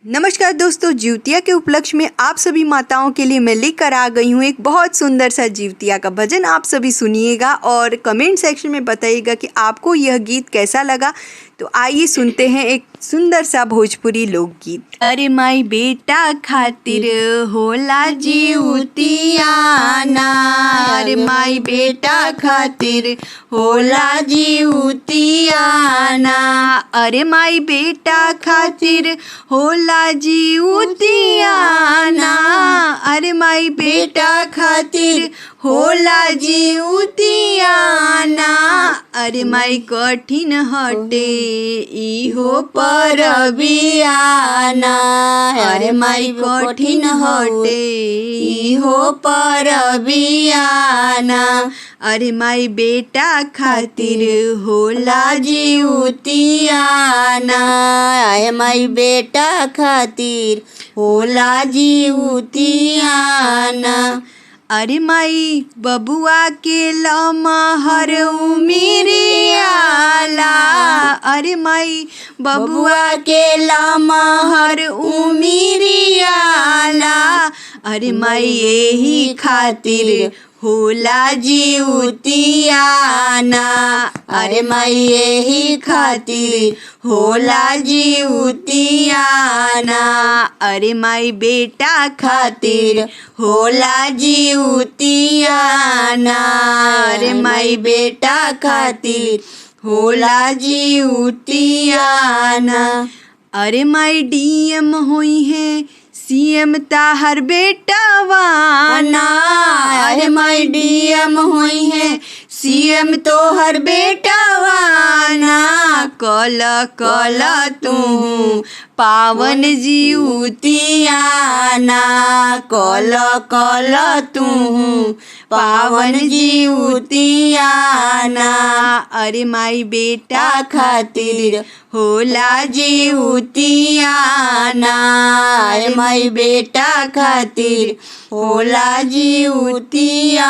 नमस्कार दोस्तों, जिउतिया के उपलक्ष्य में आप सभी माताओं के लिए मैं लेकर आ गई हूँ एक बहुत सुंदर सा जिउतिया का भजन। आप सभी सुनिएगा और कमेंट सेक्शन में बताइएगा कि आपको यह गीत कैसा लगा। तो आइए सुनते हैं एक सुंदर सा भोजपुरी लोकगीत। अरे माई बेटा खातिर होला जिउतियाना, अरे माई बेटा खातिर होला जिउतियाना, अरे माई बेटा खातिर होला जिउतियाना, अरे माई बेटा खातिर होला जिउतियाना, अरे माई कठिन हटे इहो परबियाना, अरे माई कठिन हटे इहो परबियाना, अरे माई बेटा खातिर होला जिउतियाना, अरे माई बेटा खातिर होला जिउतियाना, अरे माई बबुआ के लमहर उमिरियाला, अरे माई बबुआ के लमहर उमिरियाला, अरे माई यही खातिर होला जिउतियाना, अरे माई यही खातिर होला जिउतियाना, अरे माई बेटा खातिर होला जिउतियाना, अरे माई बेटा खातिर होला जिउतियाना, अरे माई डीएम हुई है सीएम ताहर बेटावाना, अरे माई डीएम हुई है सीएम तोहर बेटावाना, कल कल तू पावन जिउतियाना, कल कल तू पावन जिउतियाना, अरे माई बेटा खातिर होला जिउतियाना, अरे माई बेटा खातिर होला जिउतियाना।